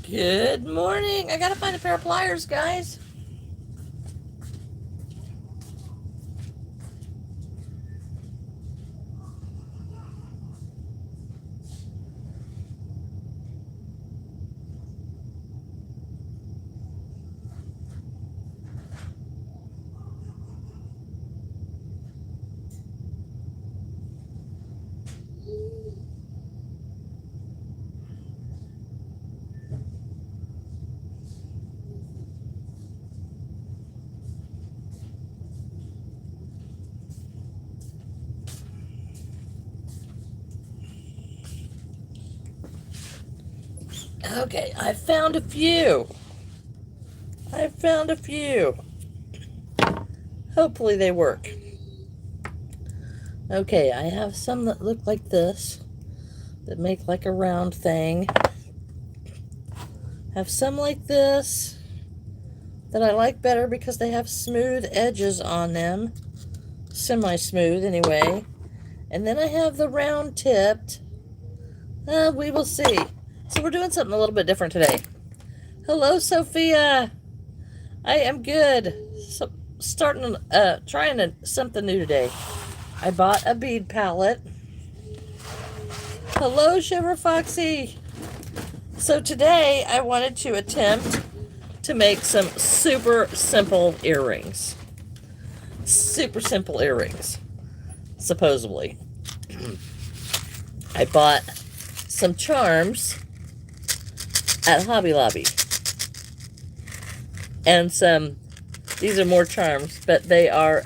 Good morning. I gotta find a pair of pliers, guys. Okay, I found a few. I found a few. Hopefully they work. Okay, I have some that look like this, that make like a round thing. Have some like this that I like better because they have smooth edges on them. Semi-smooth anyway. And then I have the round tipped. We will see. So we're doing something a little bit different today. Hello, Sophia. I am good. So trying something new today. I bought a bead palette. Hello, Shiver Foxy. So today I wanted to attempt to make some super simple earrings. Super simple earrings, supposedly. I bought some charms at Hobby Lobby. And these are more charms, but they are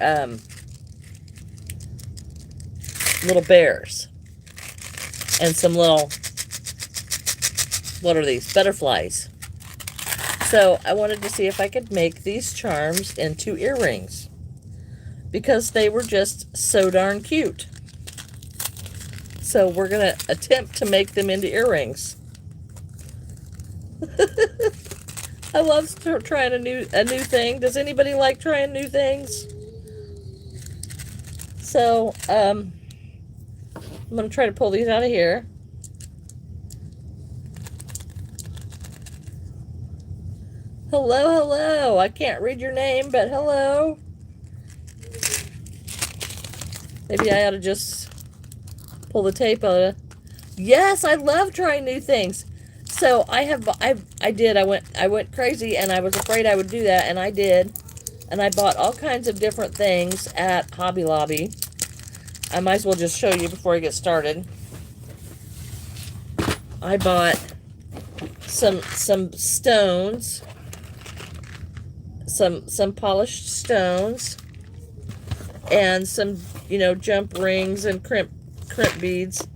little bears. And some little, what are these? Butterflies. So I wanted to see if I could make these charms into earrings, because they were just so darn cute. So we're going to attempt to make them into earrings. I love trying a new thing. Does anybody like trying new things? So, I'm going to try to pull these out of here. Hello. I can't read your name, but hello. Maybe I ought to just pull the tape out of it. Yes, I love trying new things. So I went crazy, and I was afraid I would do that, and I did. And I bought all kinds of different things at Hobby Lobby. I might as well just show you before I get started. I bought some stones, some polished stones, and some, jump rings and crimp beads,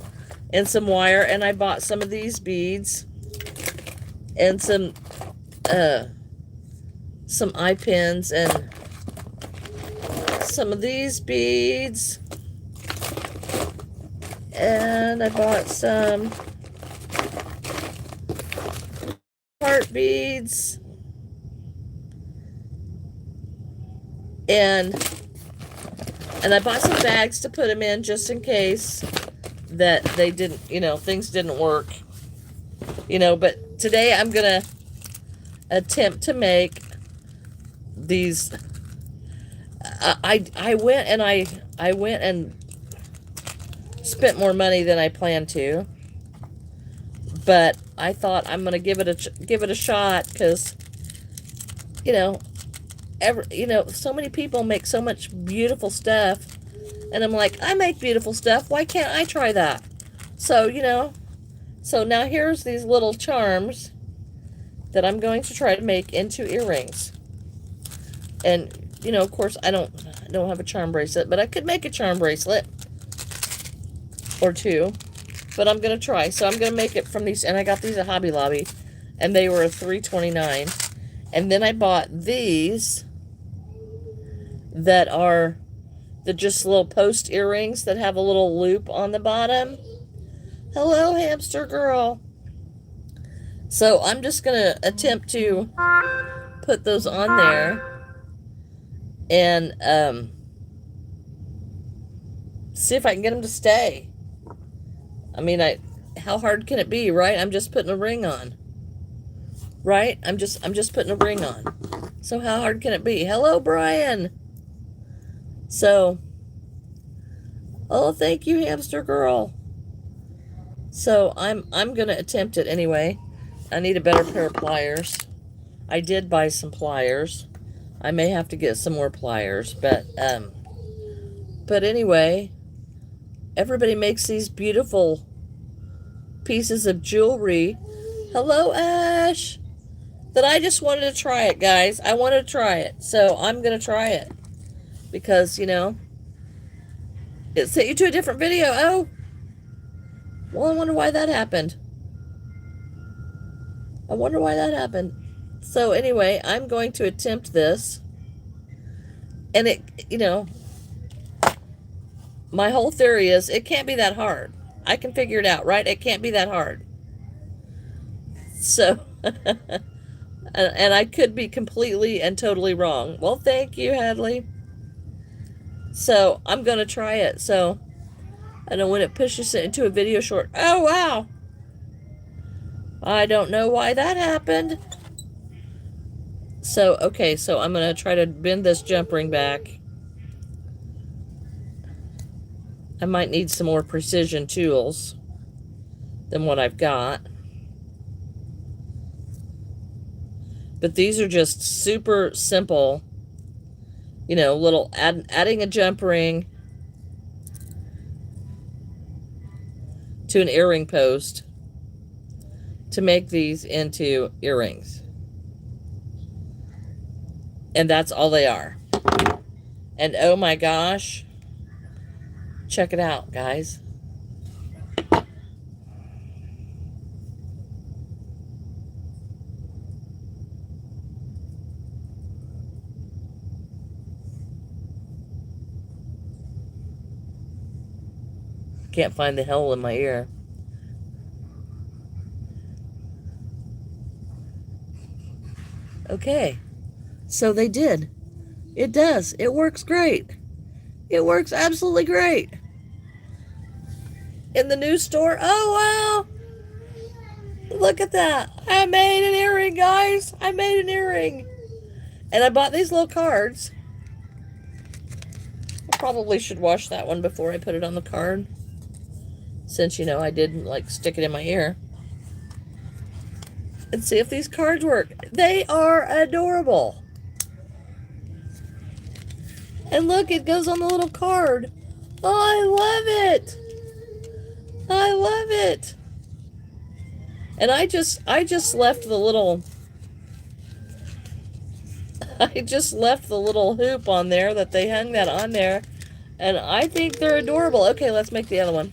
and some wire. And I bought some of these beads and some eye pins and some of these beads. And I bought some heart beads. And I bought some bags to put them in just in case that they didn't, things didn't work. But today I'm going to attempt to make these. I went and spent more money than I planned to, but I thought I'm gonna give it a shot, because so many people make so much beautiful stuff, and I'm like, I make beautiful stuff, why can't I try that? So so now here's these little charms that I'm going to try to make into earrings. And of course I don't have a charm bracelet, but I could make a charm bracelet or two, but I'm gonna try. So I'm gonna make it from these, and I got these at Hobby Lobby, and they were $3.29. And then I bought these that are just little post earrings that have a little loop on the bottom. Hello, hamster girl. So I'm just gonna attempt to put those on there and see if I can get them to stay. I mean, how hard can it be, right? I'm just putting a ring on. right? I'm just putting a ring on. So how hard can it be? Hello, Brian. So, oh, thank you, hamster girl. So I'm gonna attempt it anyway. I need a better pair of pliers. I did buy some pliers. I may have to get some more pliers, but anyway, everybody makes these beautiful pieces of jewelry. Hello, Ash. That I just wanted to try it, guys. I wanted to try it, so I'm gonna try it because you know it sent you to a different video. Oh, well, I wonder why that happened. I wonder why that happened. So anyway, I'm going to attempt this, and it, you know, my whole theory is it can't be that hard. I can figure it out, right? It can't be that hard. So, and I could be completely and totally wrong. Well, thank you, Hadley. So I'm going to try it. So I know when it pushes it into a video short. Oh, wow. I don't know why that happened. So, okay, so I'm going to try to bend this jump ring back. I might need some more precision tools than what I've got. But these are just super simple, you know, little adding a jump ring to an earring post to make these into earrings. And that's all they are. And oh my gosh, check it out, guys. Can't find the hole in my ear. Okay, so they did. It does. It works great. It works absolutely great. In the new store. Oh, wow. Look at that. I made an earring, guys. I made an earring. And I bought these little cards. I probably should wash that one before I put it on the card. Since, you know, I didn't, like, stick it in my ear. And see if these cards work. They are adorable. And look, it goes on the little card. Oh, I love it. I love it. And I just left the little hoop on there that they hung that on there. And I think they're adorable. Okay, let's make the other one.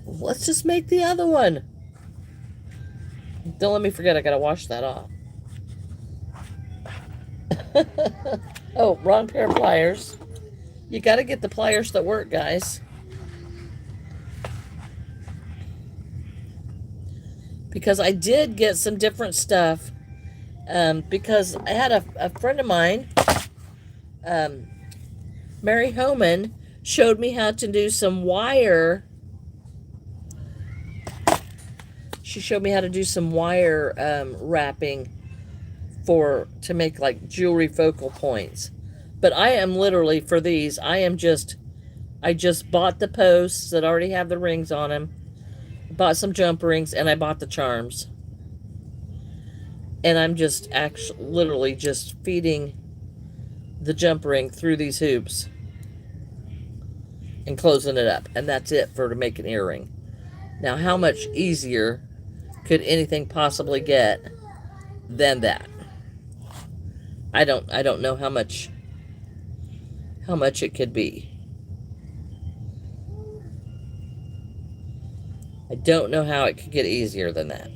Let's just make the other one. Don't let me forget, I gotta wash that off. Oh, wrong pair of pliers. You gotta get the pliers that work, guys. Because I did get some different stuff. Because I had a friend of mine, Mary Homan, showed me how to do some wire. She showed me how to do some wire wrapping to make like jewelry focal points. But I am literally, for these, I just bought the posts that already have the rings on them, bought some jump rings, and I bought the charms. And I'm just literally just feeding the jump ring through these hoops and closing it up. And that's it to make an earring. Now, how much easier could anything possibly get than that? I don't know how much it could be. I don't know how it could get easier than that.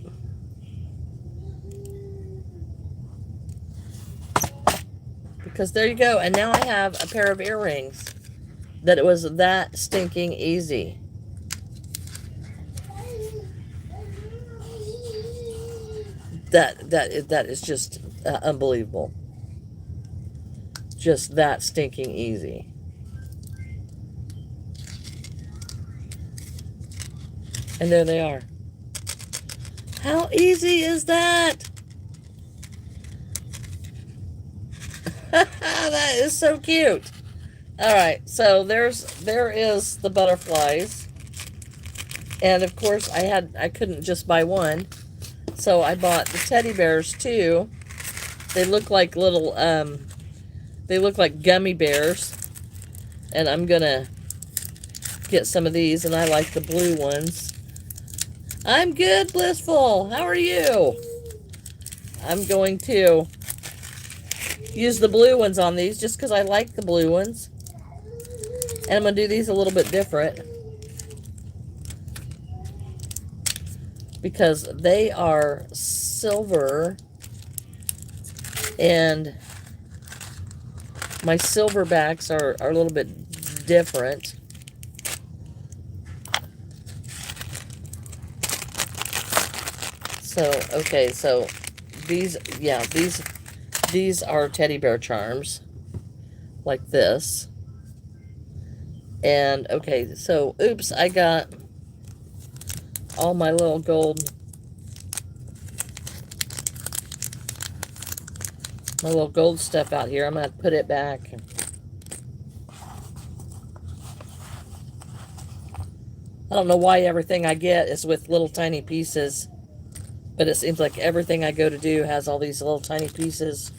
Because there you go. And now I have a pair of earrings that it was that stinking easy. That is just unbelievable. Just that stinking easy. And there they are. How easy is that? That is so cute. All right, so there is the butterflies, and of course I couldn't just buy one, so I bought the teddy bears too. They look like little they look like gummy bears, and I'm gonna get some of these, and I like the blue ones. I'm good, Blissful. How are you? I'm going to use the blue ones on these just because I like the blue ones. And I'm going to do these a little bit different because they are silver, and my silver backs are a little bit different. So, okay, so these are teddy bear charms like this. And okay, so oops, I got all my little gold, stuff out here. I'm gonna put it back. I don't know why everything I get is with little tiny pieces, but it seems like everything I go to do has all these little tiny pieces.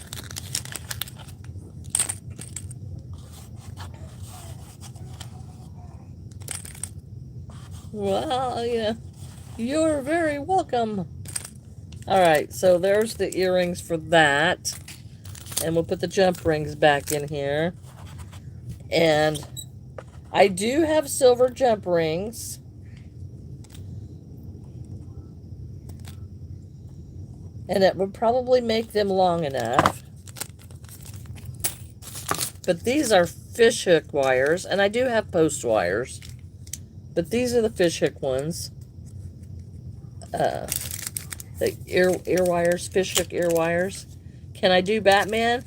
Well, yeah, you're very welcome. All right, so there's the earrings for that. And we'll put the jump rings back in here. And I do have silver jump rings. And it would probably make them long enough. But these are fishhook wires, and I do have post wires. But these are the fishhook ones. The ear wires, fishhook ear wires. Can I do Batman?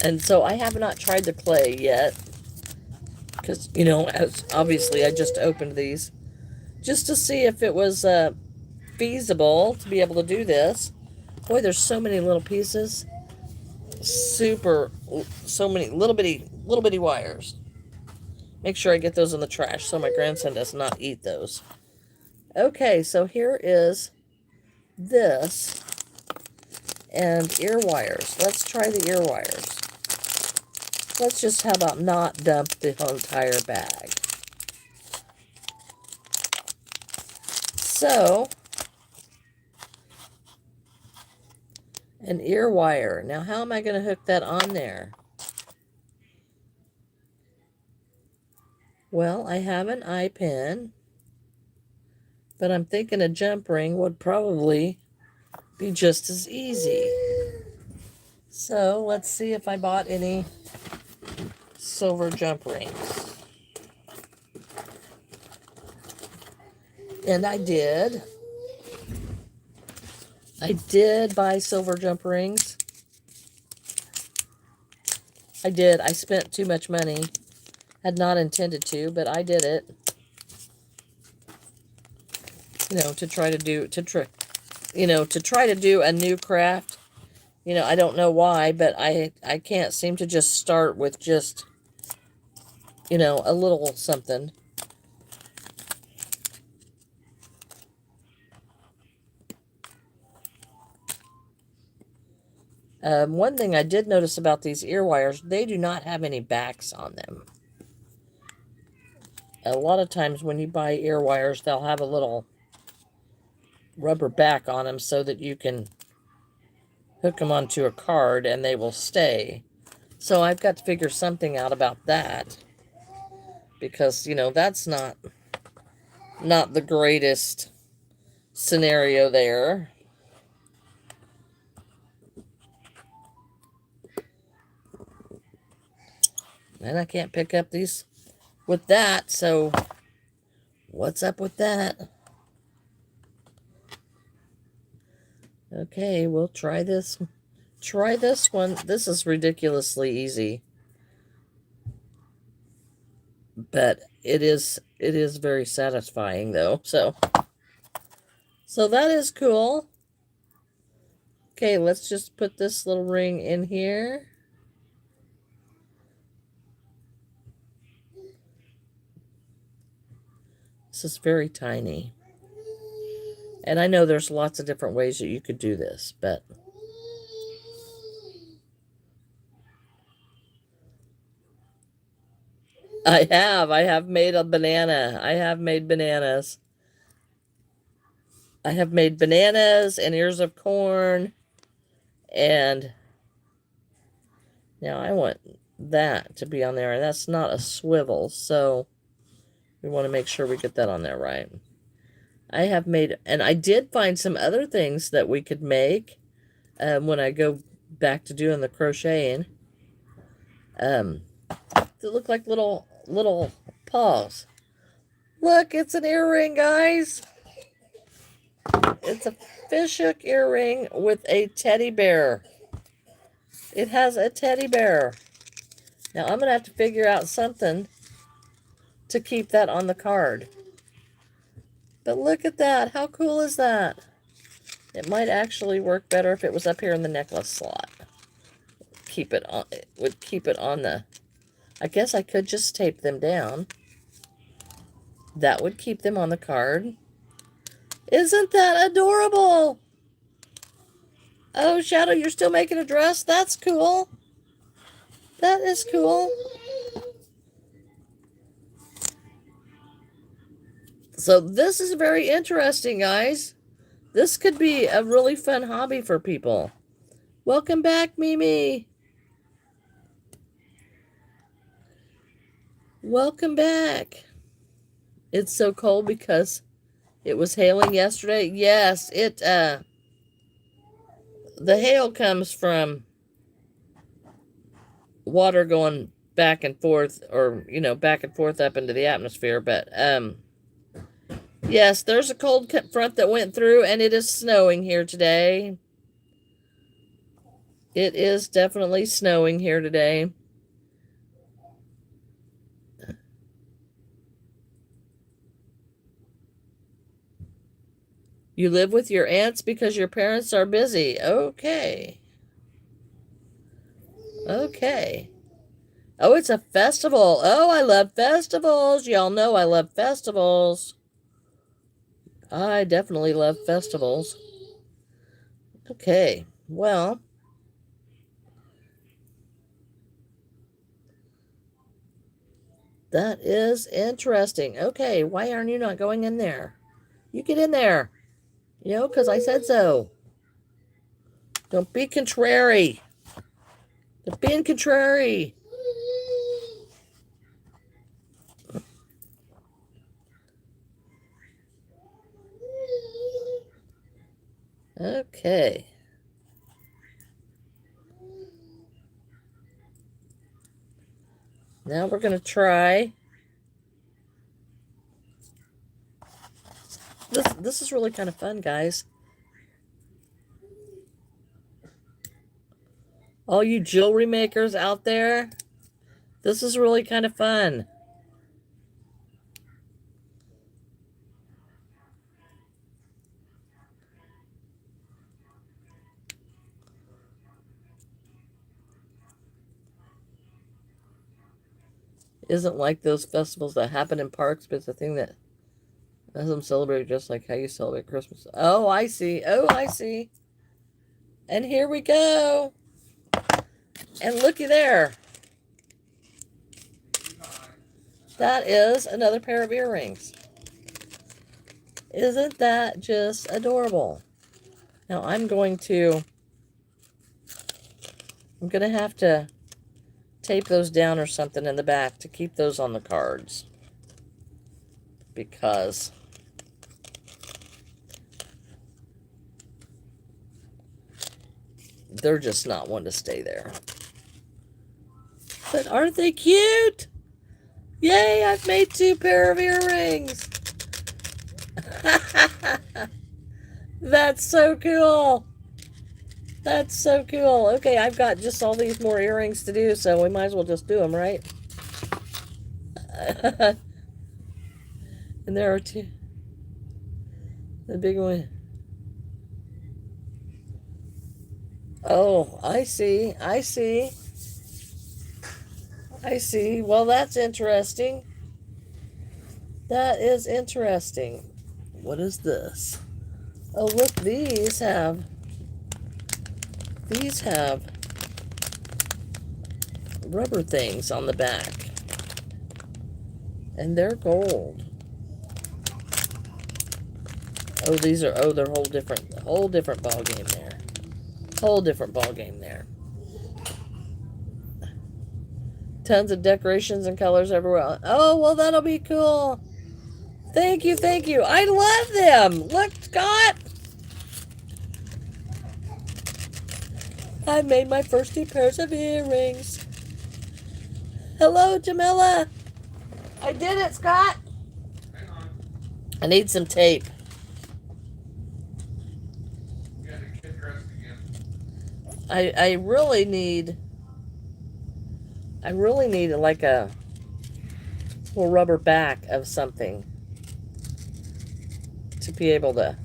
And so I have not tried the clay yet. Because, you know, as obviously I just opened these. Just to see if it was feasible to be able to do this. Boy, there's so many little pieces. So many little bitty wires. Make sure I get those in the trash so my grandson does not eat those. Okay, so here is this and ear wires. Let's try the ear wires. Let's just, how about not dump the whole entire bag? So, an ear wire. Now, how am I going to hook that on there? Well, I have an eye pin, but I'm thinking a jump ring would probably be just as easy. So, let's see if I bought any silver jump rings. And I did. I did buy silver jump rings. I did. I spent too much money. Had not intended to, but I did it. You know, to try to do a new craft. You know, I don't know why, but I can't seem to just start with just, you know, a little something. One thing I did notice about these ear wires, they do not have any backs on them. A lot of times when you buy ear wires, they'll have a little rubber back on them so that you can hook them onto a card and they will stay. So I've got to figure something out about that. Because, you know, that's not the greatest scenario there. And I can't pick up these with that, so what's up with that? Okay, we'll try this Try this one. This is ridiculously easy. But it is very satisfying though. So that is cool. Okay, let's just put this little ring in here. This is very tiny. And I know there's lots of different ways that you could do this, but I have made a banana. I have made bananas. I have made bananas and ears of corn. And now I want that to be on there. And that's not a swivel. So we want to make sure we get that on there right. I have made, and I did find some other things that we could make when I go back to doing the crocheting. They look like little paws. Look, it's an earring, guys. It's a fishhook earring with a teddy bear. It has a teddy bear. Now I'm going to have to figure out something to keep that on the card. But look at that. How cool is that? It might actually work better if it was up here in the necklace slot. Keep it on. It would keep it on the... I guess I could just tape them down. That would keep them on the card. Isn't that adorable? Oh, Shadow, you're still making a dress? That's cool. That is cool. So this is very interesting, guys. This could be a really fun hobby for people. Welcome back, Mimi. Welcome back. It's so cold because it was hailing yesterday. Yes, the hail comes from water going back and forth, or, back and forth up into the atmosphere. But, yes, there's a cold front that went through, and it is snowing here today. It is definitely snowing here today. You live with your aunts because your parents are busy. Okay. Okay. Oh, it's a festival. Oh, I love festivals. Y'all know I love festivals. I definitely love festivals. Okay. Well, that is interesting. Okay, why aren't you not going in there? You get in there. Because I said so. Don't be contrary. Don't be contrary. Okay. Now we're going to try. This is really kind of fun, guys. All you jewelry makers out there, this is really kind of fun. Isn't like those festivals that happen in parks, but it's a thing that has them celebrate just like how you celebrate Christmas. Oh, I see. Oh, I see. And here we go. And looky there. That is another pair of earrings. Isn't that just adorable? Now I'm going to have to tape those down or something in the back to keep those on the cards. Because they're just not one to stay there. But aren't they cute? Yay, I've made 2 pair of earrings. That's so cool. That's so cool. Okay, I've got just all these more earrings to do, so we might as well just do them, right? And there are two. The big one. Oh, I see. I see. I see. Well, that's interesting. That is interesting. What is this? Oh, look, these have rubber things on the back. And they're gold. Oh, they're whole different ball game there. Whole different ball game there. Tons of decorations and colors everywhere. Oh, well, that'll be cool. Thank you, thank you. I love them. Look, Scott. I made my first 2 pairs of earrings. Hello, Jamila. I did it, Scott. Hang on. I need some tape. You gotta get dressed again. I really need like a little rubber back of something to be able to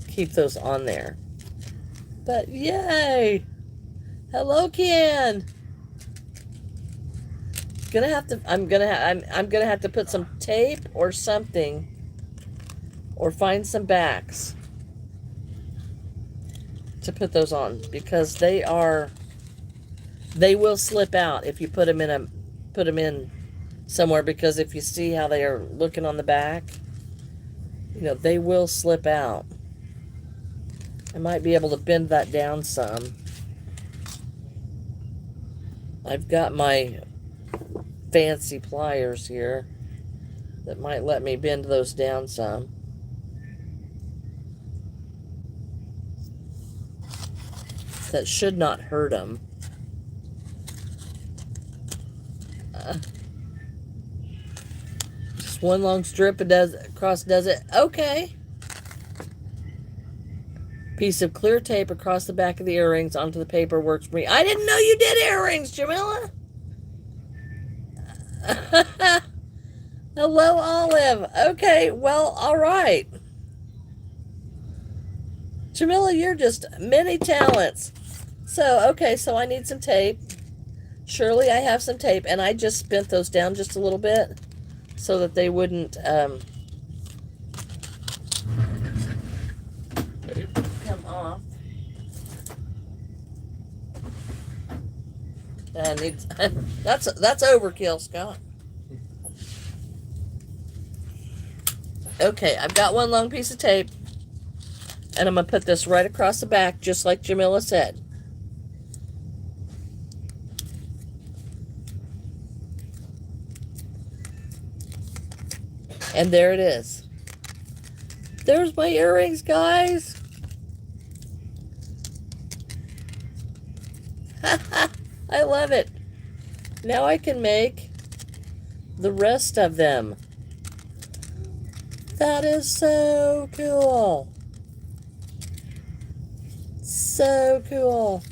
keep those on there. But yay! Hello, Ken. I'm gonna have to put some tape or something, or find some backs to put those on, because they will slip out if you put them in somewhere, because if you see how they are looking on the back, they will slip out. I might be able to bend that down some. I've got my fancy pliers here that might let me bend those down some. That should not hurt them. Just one long strip does it. Okay. Piece of clear tape across the back of the earrings onto the paper works for me. I didn't know you did earrings, Jamila. Hello, Olive. Okay, well, all right. Jamila, you're just many talents. So, okay, so I need some tape. Surely I have some tape, and I just bent those down just a little bit so that they wouldn't come off. I need that's overkill, Scott. Okay, I've got one long piece of tape, and I'm gonna put this right across the back, just like Jamila said. And there it is. There's my earrings, guys. I love it. Now I can make the rest of them. That is so cool. So cool.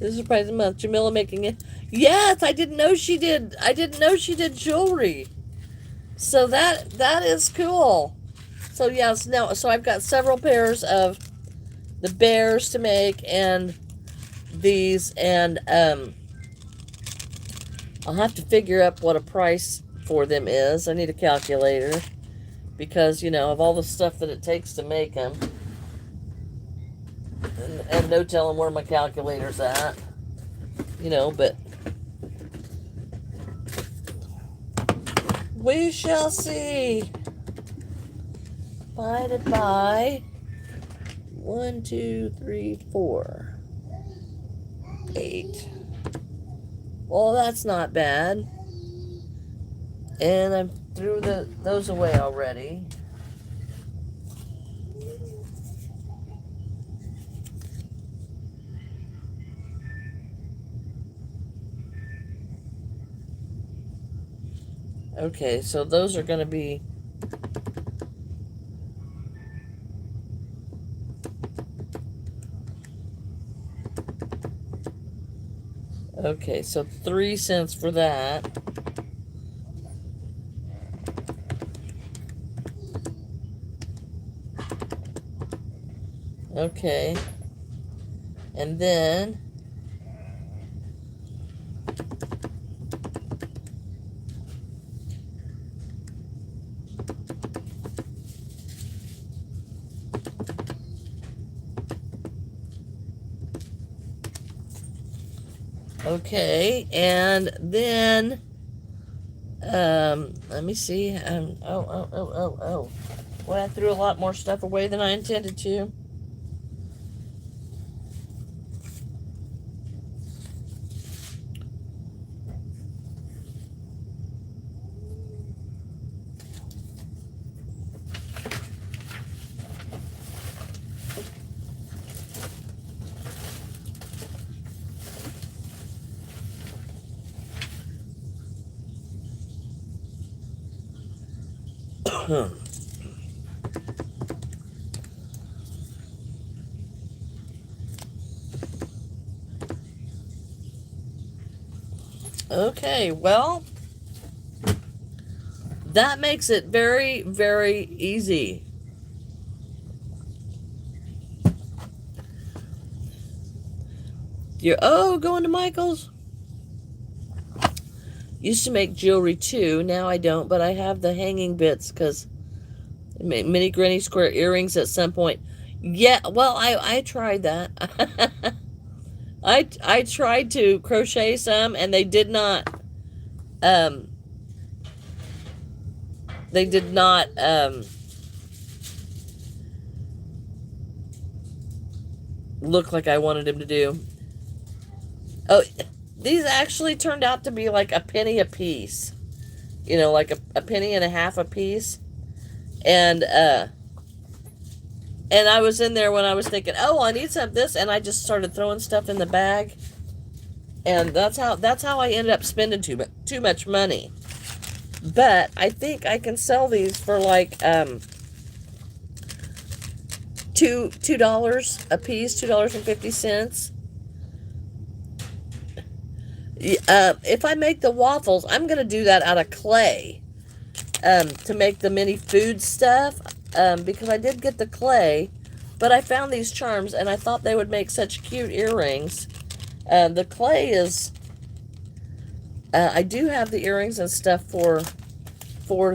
This is probably the month. Jamila making it. Yes, I didn't know she did jewelry. So that is cool. So yes, so I've got several pairs of the bears to make, and these, and I'll have to figure up what a price for them is. I need a calculator, because of all the stuff that it takes to make them, and no telling where my calculator's at, but we shall see. Divided by 1, 2, 3, 4, 8. Well, that's not bad. And I threw those away already. Okay, so those are going to be Okay, so 3 cents for that. Okay. And then okay, and then let me see. Oh. Well, I threw a lot more stuff away than I intended to. Okay, well, that makes it very, very easy. Going to Michael's. Used to make jewelry too. Now I don't, but I have the hanging bits because mini granny square earrings at some point. Yeah, well, I tried that. I tried to crochet some, and they did not um they did not look like I wanted him to do. Oh, these actually turned out to be like a penny a piece. You know, like a penny and a half a piece. And I was in there when I was thinking, oh, I need some of this, and I just started throwing stuff in the bag. And that's how I ended up spending too much money. But I think I can sell these for like $2 a piece, $2.50. If I make the waffles, I'm gonna do that out of clay to make the mini food stuff because I did get the clay, but I found these charms and I thought they would make such cute earrings. The clay is I do have the earrings and stuff for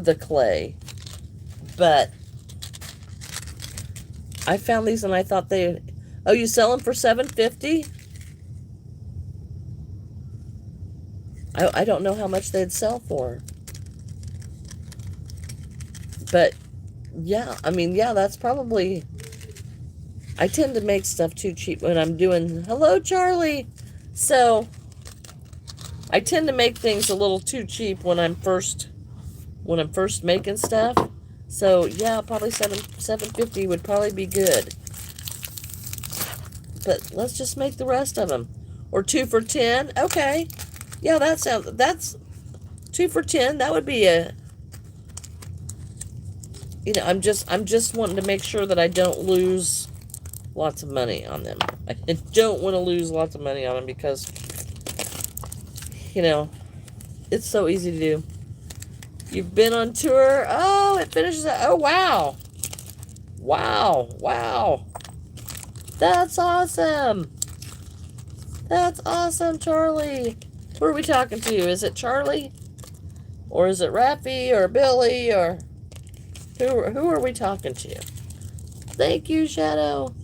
the clay, but I found these and I thought they. Oh, you sell them for $7.50? I don't know how much they'd sell for, but yeah, I mean, yeah, that's probably. I tend to make stuff too cheap when I'm doing. Hello, Charlie. So I tend to make things a little too cheap when I'm first making stuff. So yeah, probably $7.50 would probably be good. But let's just make the rest of them, or 2 for $10. Okay, yeah, that's 2 for $10. That would be a. You know, I'm just wanting to make sure that I don't lose lots of money on them. I don't want to lose lots of money on them because, you know, it's so easy to do. You've been on tour. Oh, it finishes. Oh, wow. Wow. That's awesome. That's awesome, Charlie. Who are we talking to? Is it Charlie? Or is it Raffy or Billy or who are we talking to? Thank you, Shadow.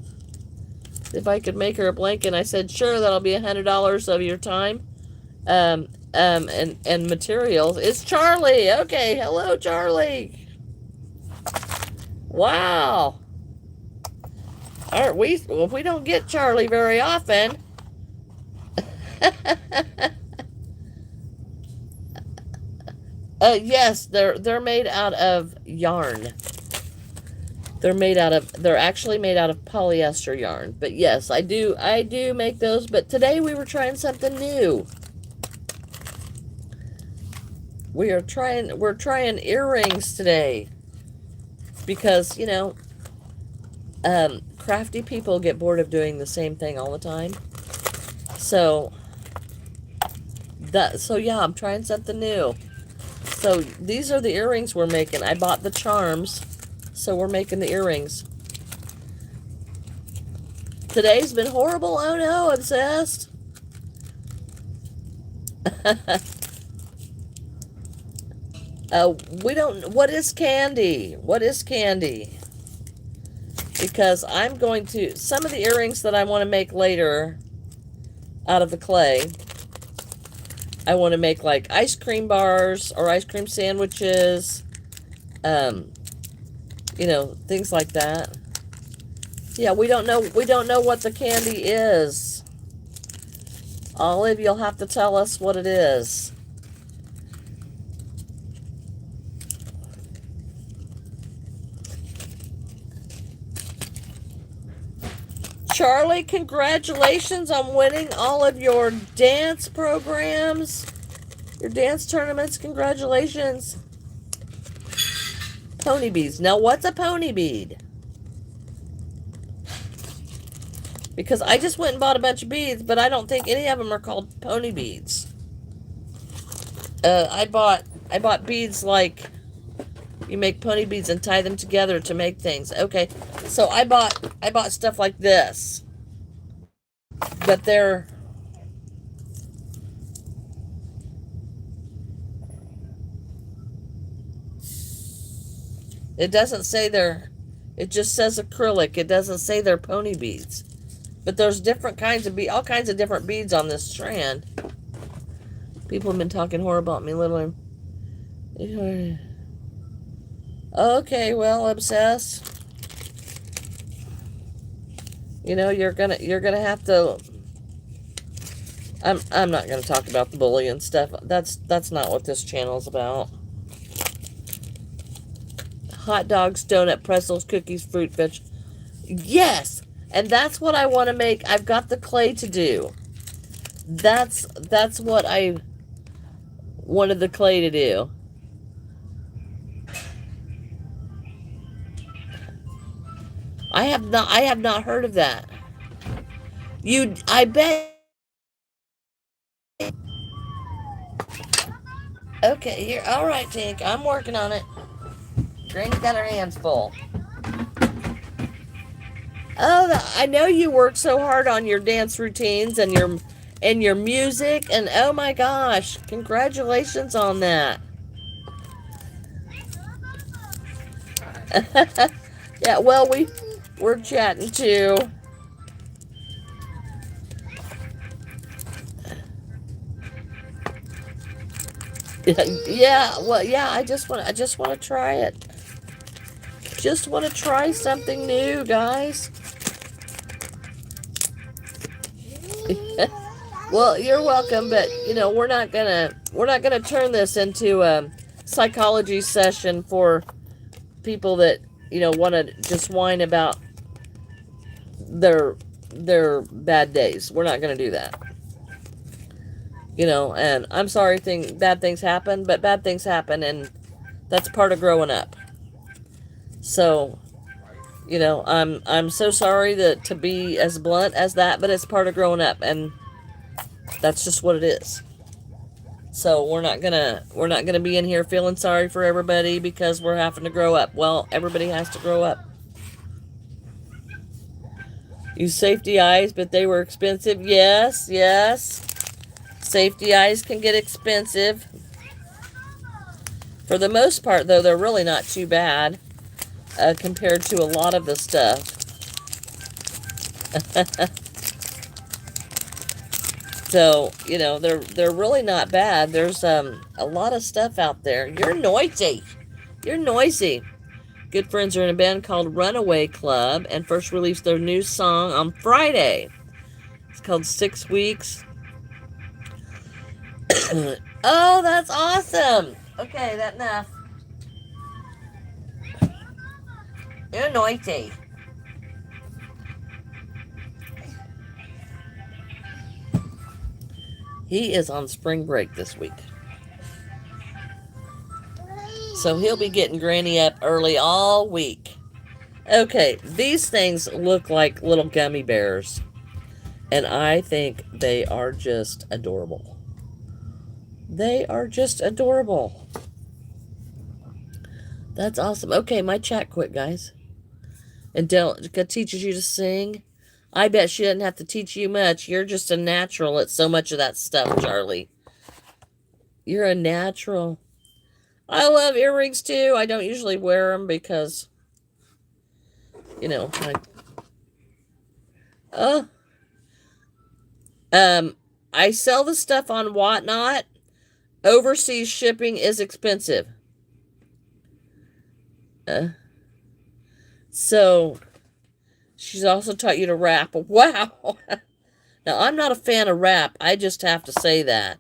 If I could make her a blanket, I said, sure, that'll be $100 of your time. And materials. It's Charlie. Okay, hello, Charlie. Wow. Aren't we? Well, we don't get Charlie very often. Yes, they're made out of yarn. They're actually made out of polyester yarn. But yes, I do make those, but today we were trying something new. We're trying earrings today. Because, you know, crafty people get bored of doing the same thing all the time. So So yeah, I'm trying something new. So these are the earrings we're making. I bought the charms, so we're making the earrings. Today's been horrible. Oh no, obsessed. We don't. What is candy? What is candy? Because I'm going to some of the earrings that I want to make later out of the clay. I want to make like ice cream bars or ice cream sandwiches. Um, things like that. Yeah, we don't know. We don't know what the candy is. Olive, you'll have to tell us what it is. Charlie, congratulations on winning all of your dance programs, your dance tournaments. Congratulations. Pony beads. Now, what's a pony bead? Because I just went and bought a bunch of beads, but I don't think any of them are called pony beads. I bought beads like you make pony beads and tie them together to make things. Okay, so I bought stuff like this, but it doesn't say it just says acrylic. It doesn't say they're pony beads. But there's different kinds of all kinds of different beads on this strand. People have been talking horrible about me, literally. Okay, well, obsessed. You're gonna have to. I'm not gonna talk about the bullying stuff. That's not what this channel is about. Hot dogs, donut, pretzels, cookies, fruit, veg. Yes, and that's what I want to make. I've got the clay to do. That's what I wanted the clay to do. I have not heard of that. I bet. Okay, here. All right, Tink. I'm working on it. Granny got her hands full. Oh, I know you work so hard on your dance routines and your music, and oh my gosh, congratulations on that. Yeah, well, we're chatting too. Yeah, well, yeah, I just want to try it. Just want to try something new, guys. Well, you're welcome, but we're not gonna turn this into a psychology session for people that want to just whine about their bad days. We're not gonna do that. And I'm sorry bad things happen, but bad things happen, and that's part of growing up. So, I'm so sorry to be as blunt as that, but it's part of growing up, and that's just what it is. So we're not gonna be in here feeling sorry for everybody because we're having to grow up. Well, everybody has to grow up. Use safety eyes, but they were expensive. Yes, yes. Safety eyes can get expensive. For the most part, though, they're really not too bad compared to a lot of the stuff. So, they're really not bad. There's a lot of stuff out there. You're noisy. You're noisy. Good friends are in a band called Runaway Club and first released their new song on Friday. It's called 6 Weeks. Oh, that's awesome. Okay, that's enough. You're noisy. He is on spring break this week. So he'll be getting Granny up early all week. Okay, these things look like little gummy bears. And I think they are just adorable. They are just adorable. That's awesome. Okay, my chat quit, guys. And Delica teaches you to sing. I bet she doesn't have to teach you much. You're just a natural at so much of that stuff, Charlie. You're a natural. I love earrings too. I don't usually wear them because, you know, uh, I sell the stuff on Whatnot. Overseas shipping is expensive. So she's also taught you to rap. Wow. Now, I'm not a fan of rap. I just have to say that.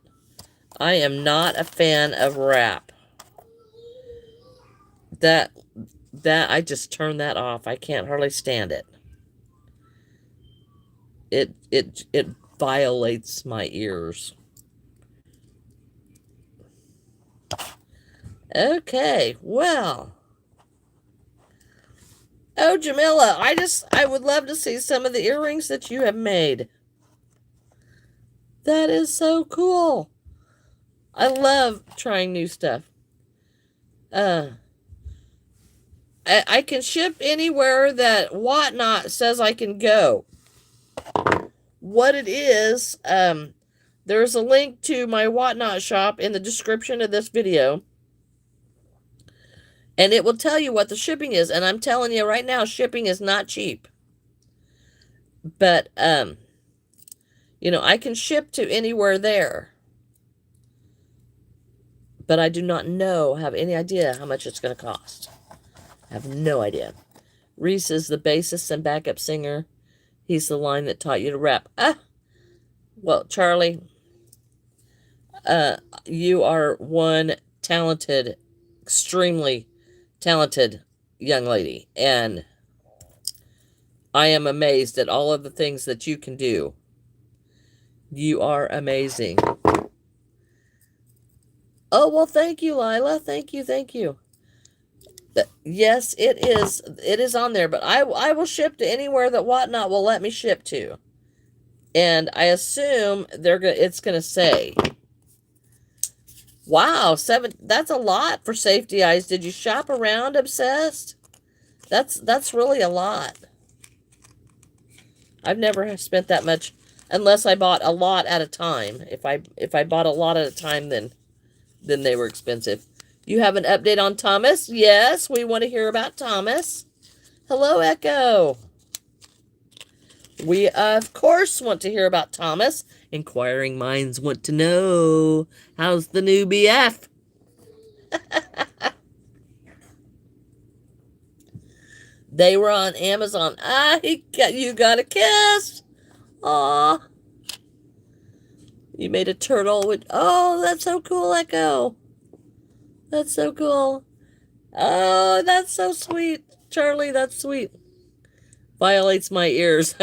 I am not a fan of rap. That I just turn that off. I can't hardly stand it. It violates my ears. Okay, well. Oh, Jamila, I would love to see some of the earrings that you have made. That is so cool. I love trying new stuff. I can ship anywhere that Whatnot says I can go. What it is, there's a link to my Whatnot shop in the description of this video. And it will tell you what the shipping is. And I'm telling you right now, shipping is not cheap. But, you know, I can ship to anywhere there. But I do not have any idea how much it's going to cost. I have no idea. Reese is the bassist and backup singer. He's the line that taught you to rap. Well, Charlie, you are one talented, extremely talented young lady. And I am amazed at all of the things that you can do. You are amazing. Oh, well, thank you, Lila. Thank you, thank you. Yes, it is. It is on there, but I will ship to anywhere that Whatnot will let me ship to. And I assume it's going to say, wow, that's a lot for Safety Eyes. Did you shop around, Obsessed? That's really a lot. I've never spent that much unless I bought a lot at a time. If I bought a lot at a time, then they were expensive. You have an update on Thomas? Yes, we want to hear about Thomas. Hello, Echo. We, of course, want to hear about Thomas. Inquiring minds want to know. How's the new BF? They were on Amazon. You got a kiss. Aw. You made a turtle with... Oh, that's so cool, Echo. That's so cool. Oh, that's so sweet. Charlie, that's sweet. Violates my ears.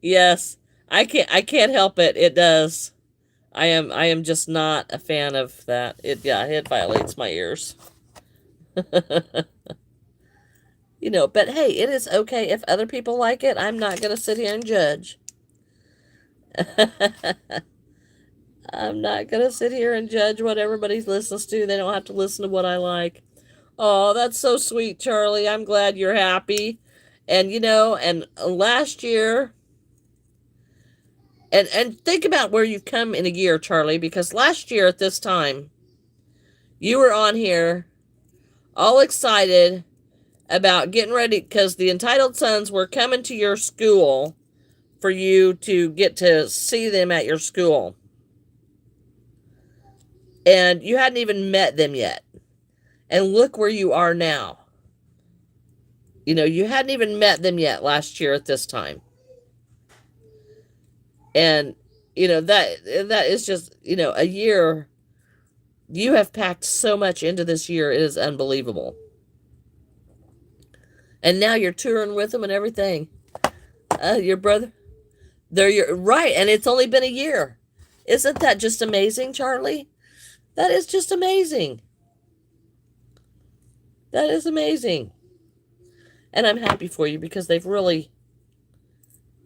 Yes. I can't help it. It does. I am just not a fan of that. It violates my ears. You know, but hey, it is okay if other people like it. I'm not going to sit here and judge. I'm not going to sit here and judge what everybody listens to. They don't have to listen to what I like. Oh, that's so sweet, Charlie. I'm glad you're happy. And, you know, and last year, and think about where you've come in a year, Charlie, because last year at this time, you were on here all excited about getting ready because the Entitled Sons were coming to your school for you to get to see them at your school. And you hadn't even met them yet. And look where you are now. You know, you hadn't even met them yet last year at this time. And, you know, that is just, you know, a year. You have packed so much into this year. It is unbelievable. And now you're touring with them and everything. Your brother. You're right. And it's only been a year. Isn't that just amazing, Charlie? That is just amazing. That is amazing. And I'm happy for you because they've really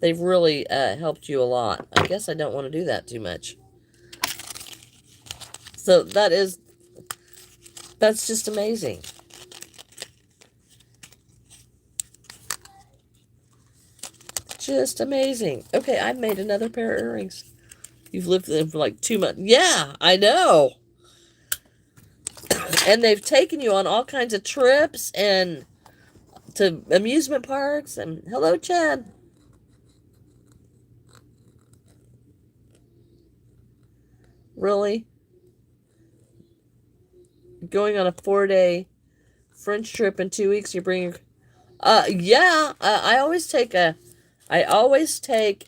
helped you a lot. I guess I don't want to do that too much. So that's just amazing. Just amazing. Okay, I've made another pair of earrings. You've lived with them for like 2 months. Yeah, I know. And they've taken you on all kinds of trips and to amusement parks. And hello, Chad. Really? Going on a 4-day French trip in 2 weeks? You're bringing? Yeah. I always take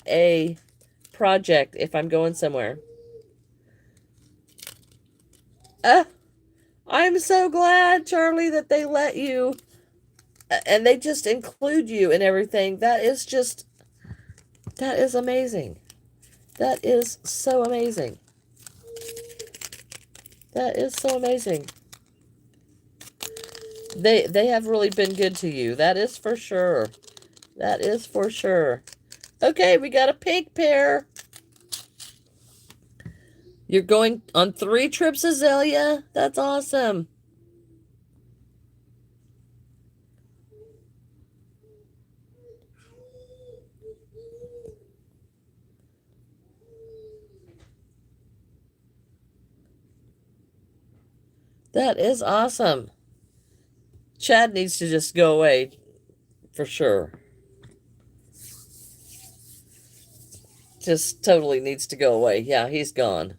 a project if I'm going somewhere. Uh, I'm so glad, Charlie, that they let you and they just include you in everything. That is amazing. That is so amazing. That is so amazing. They have really been good to you. That is for sure. That is for sure. Okay, we got a pink pair. You're going on 3 trips, Azalea? That's awesome. That is awesome. Chad needs to just go away for sure. Just totally needs to go away. Yeah, he's gone.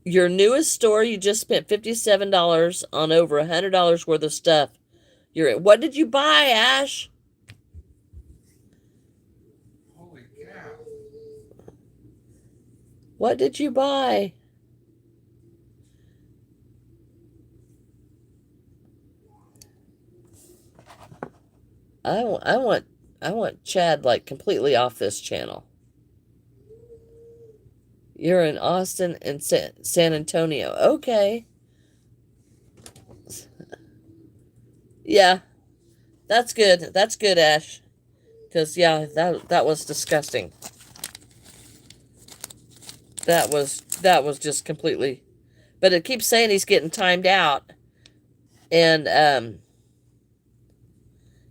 Your newest store, you just spent $57 on over $100 worth of stuff. What did you buy, Ash? Holy cow. What did you buy? I want Chad like completely off this channel. You're in Austin and San Antonio. Okay. Yeah, that's good. That's good, Ash. Because yeah, that was disgusting. That was just completely. But it keeps saying he's getting timed out, and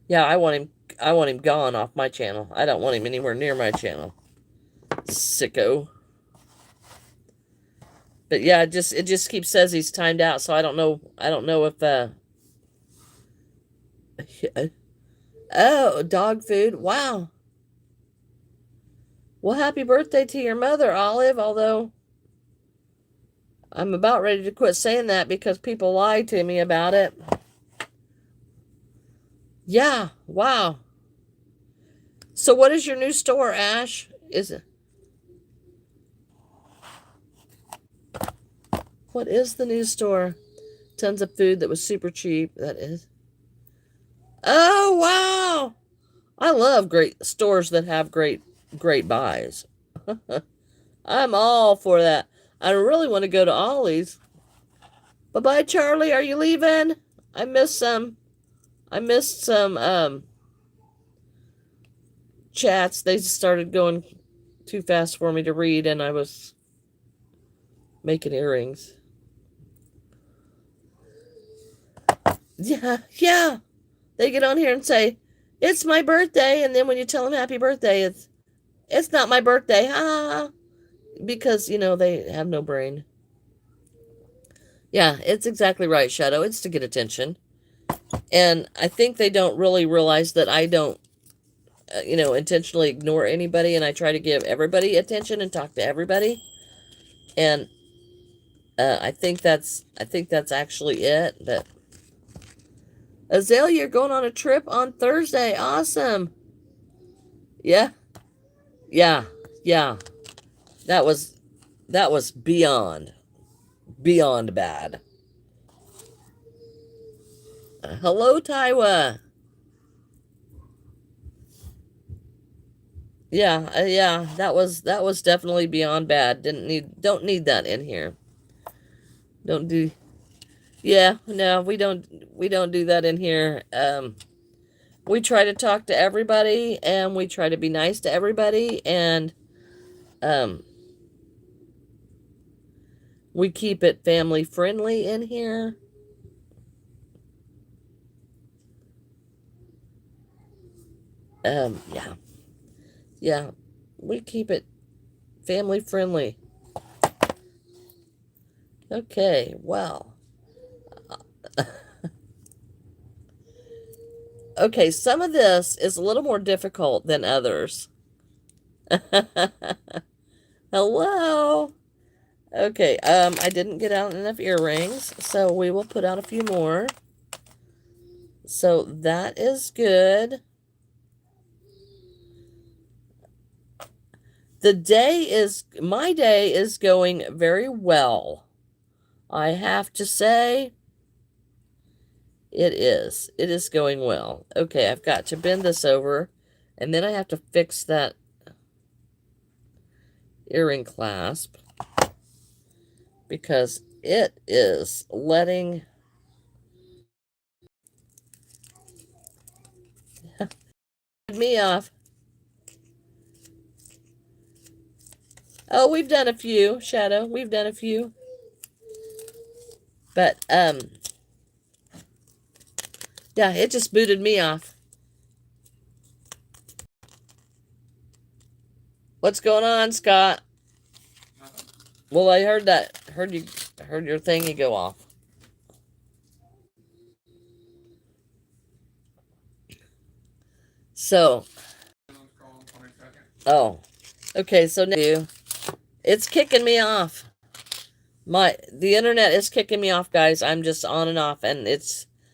yeah, I want him gone off my channel. I don't want him anywhere near my channel. Sicko. But yeah, it just keeps says he's timed out, so I don't know if oh, dog food. Wow. Well, happy birthday to your mother, Olive, although I'm about ready to quit saying that because people lie to me about it. Yeah, wow. So what is your new store, Ash? Is it What is the new store? Tons of food that was super cheap. That is. Oh, wow. I love great stores that have great buys. I'm all for that. I really want to go to Ollie's. Bye-bye, Charlie. Are you leaving? I missed some chats. They just started going too fast for me to read, and I was making earrings. Yeah, yeah. They get on here and say, "It's my birthday," and then when you tell them happy birthday, it's not my birthday. Ha ha ha. Because, they have no brain. Yeah, it's exactly right, Shadow. It's to get attention. And I think they don't really realize that I don't, intentionally ignore anybody, and I try to give everybody attention and talk to everybody. And I think that's actually it. But Azalea, you're going on a trip on Thursday. Awesome. Yeah, yeah, yeah. That was beyond bad. Hello, Taiwa. Yeah, yeah, that was definitely beyond bad. Don't need that in here. Don't do. Yeah, no, we don't do that in here. We try to talk to everybody and we try to be nice to everybody, and um We keep it family friendly in here. Yeah. Yeah. We keep it family friendly. Okay, well. Okay, some of this is a little more difficult than others. Hello. Okay, I didn't get out enough earrings, so we will put out a few more. So that is good. My day is going very well. I have to say, it is. It is going well. Okay, I've got to bend this over, and then I have to fix that earring clasp because it is letting me off. Oh, we've done a few, Shadow. We've done a few. But, yeah, it just booted me off. What's going on, Scott? Well, I heard heard your thingy go off. So, oh, okay, so now it's kicking me off. The internet is kicking me off, guys. I'm just on and off, and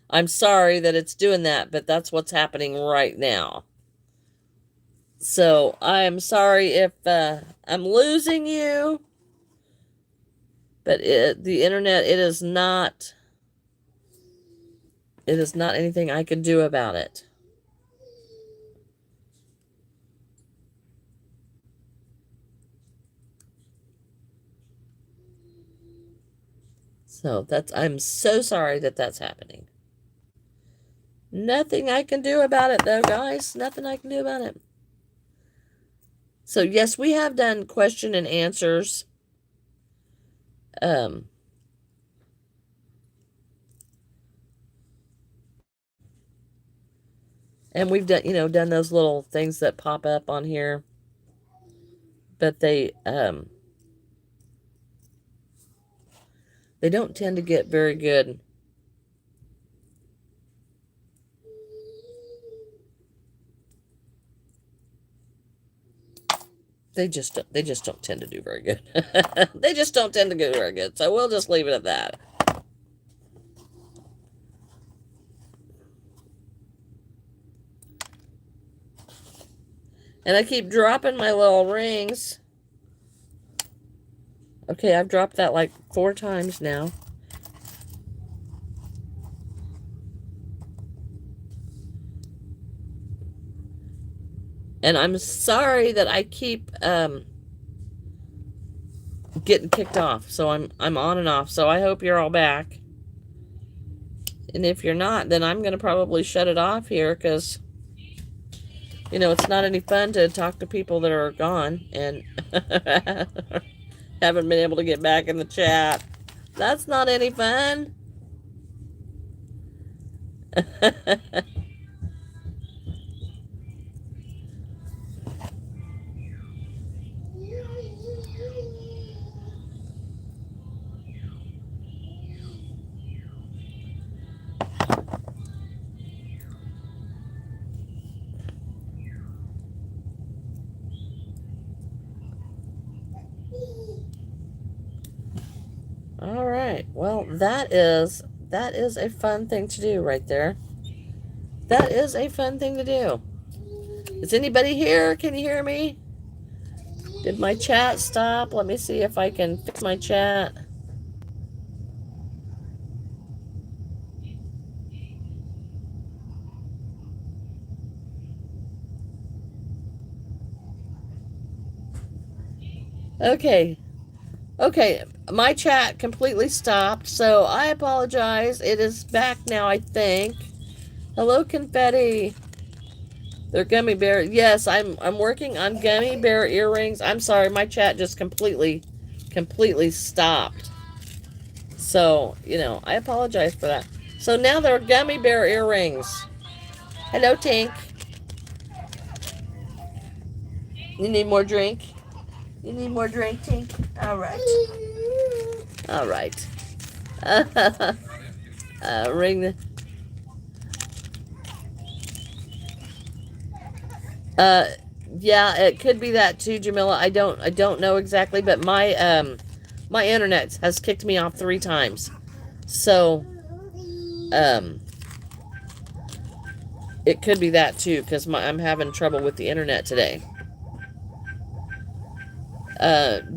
I'm sorry that it's doing that, but that's what's happening right now. So, I'm sorry if I'm losing you, but the internet, it is not anything I can do about it. So, I'm so sorry that that's happening. Nothing I can do about it, though, guys. Nothing I can do about it. So, yes, we have done question and answers. And we've done those little things that pop up on here. But they don't tend to get very good. They just don't tend to do very good. They just don't tend to do very good. So we'll just leave it at that. And I keep dropping my little rings. Okay, I've dropped that like 4 times now. And I'm sorry that I keep getting kicked off. So I'm on and off. So I hope you're all back. And if you're not, then I'm going to probably shut it off here because, it's not any fun to talk to people that are gone and haven't been able to get back in the chat. That's not any fun. All right. Well, that is a fun thing to do right there. That is a fun thing to do. Is anybody here? Can you hear me? Did my chat stop? Let me see if I can fix my chat. Okay. Okay, my chat completely stopped, so I apologize. It is back now, I think. Hello, confetti. They're gummy bear. Yes, I'm working on gummy bear earrings. I'm sorry, my chat just completely stopped. So, I apologize for that. So now they're gummy bear earrings. Hello, Tink. You need more drink? You need more drink, Tink? All right. All right. Ring the... Uh, yeah, it could be that too, Jamila. I don't know exactly, but my internet has kicked me off 3 times. So, um, it could be that too, because I'm having trouble with the internet today.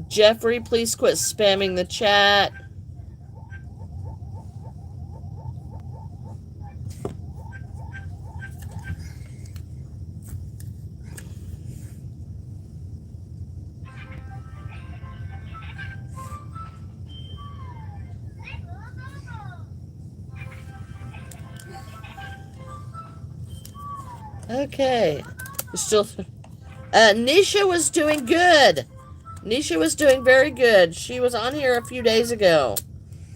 Jeffrey, please quit spamming the chat. Okay. Still, Nisha was doing good. Nisha was doing very good. She was on here a few days ago.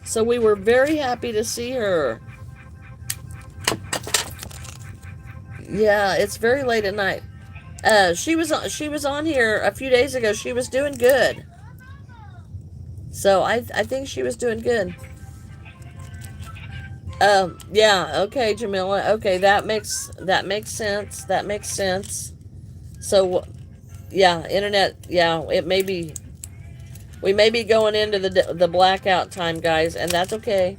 So we were very happy to see her. Yeah, it's very late at night. She was on here a few days ago. She was doing good. So I think she was doing good. Yeah, okay, Jamila. Okay, that makes sense. That makes sense. So yeah, internet, yeah, it may be, we may be going into the blackout time, guys, and that's okay.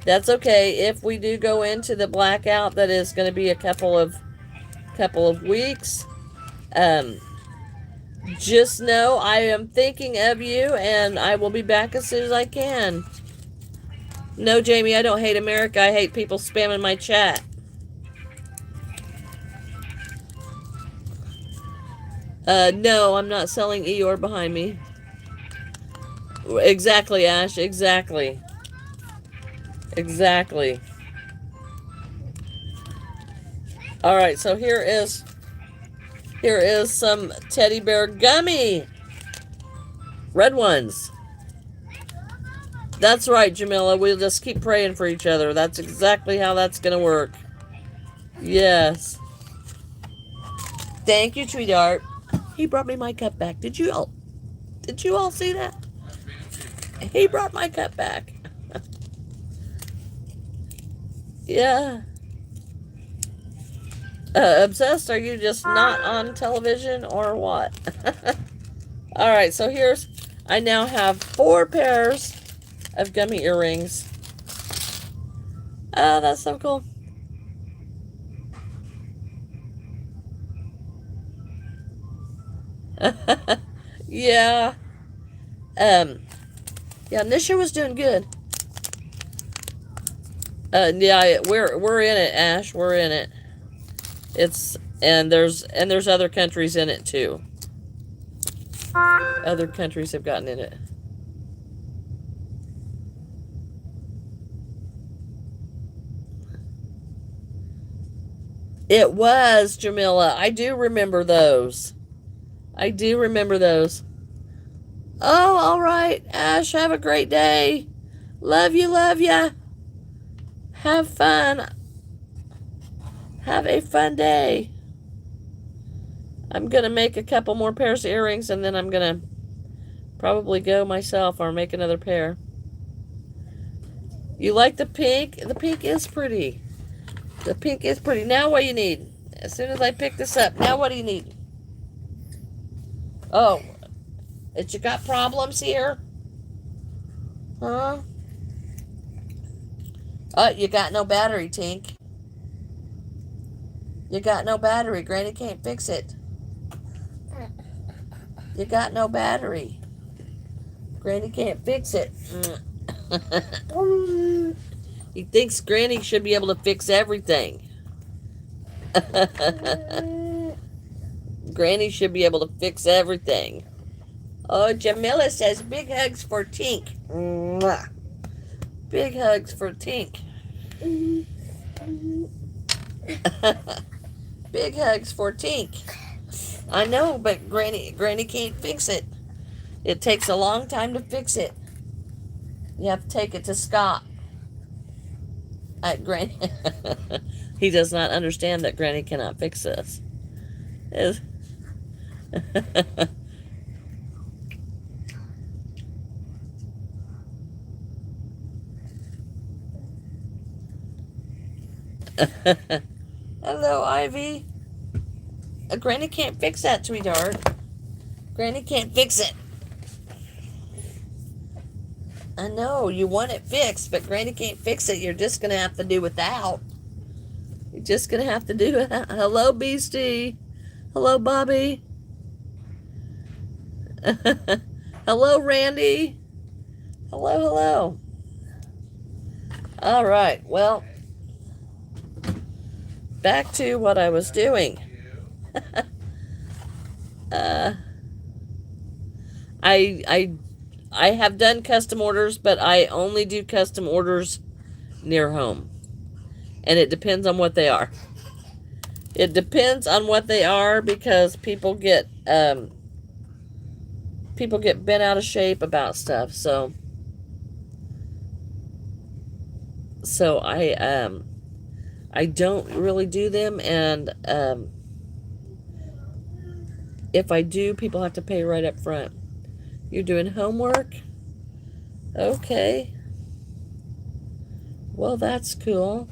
That's okay. If we do go into the blackout, that is going to be a couple of weeks. Just know I am thinking of you, and I will be back as soon as I can. No, Jamie, I don't hate America. I hate people spamming my chat. No, I'm not selling Eeyore behind me. Exactly, Ash. Exactly. Exactly. All right, so here is some teddy bear gummy. Red ones. That's right, Jamila. We'll just keep praying for each other. That's exactly how that's going to work. Yes. Thank you, sweetheart. He brought me my cup back. Did you all see that? He brought my cup back. Yeah. Obsessed, are you just not on television or what? All right, so I now have 4 pairs of gummy earrings. Oh, that's so cool. Yeah. Yeah, Nisha was doing good. Yeah, we're in it, Ash. We're in it. There's other countries in it too. Other countries have gotten in it. It was, Jamila. I do remember those. I do remember those. Oh, all right, Ash. Have a great day. Love you, love ya. Have fun. Have a fun day. I'm going to make a couple more pairs of earrings, and then I'm going to probably go myself or make another pair. You like the pink? The pink is pretty. The pink is pretty. Now what do you need? As soon as I pick this up, now what do you need? Oh, you got problems here? Huh? Oh, you got no battery, Tink. You got no battery. Granny can't fix it. You got no battery. Granny can't fix it. He thinks Granny should be able to fix everything. Granny should be able to fix everything. Oh, Jamila says big hugs for Tink. Mwah. Big hugs for Tink. Big hugs for Tink. I know, but Granny can't fix it. It takes a long time to fix it. You have to take it to Scott at Granny. He does not understand that Granny cannot fix this. Hello, Ivy. Granny can't fix that, sweetheart. Granny can't fix it. I know, you want it fixed, but Granny can't fix it. You're just going to have to do without. You're just going to have to do it. Hello, Beastie. Hello, Bobby. Hello, Randy. Hello, hello. All right, well, back to what I was doing. I have done custom orders, but I only do custom orders near home. And it depends on what they are. It depends on what they are because people get bent out of shape about stuff. So I don't really do them, and if I do, people have to pay right up front. You're doing homework? Okay. Well, that's cool.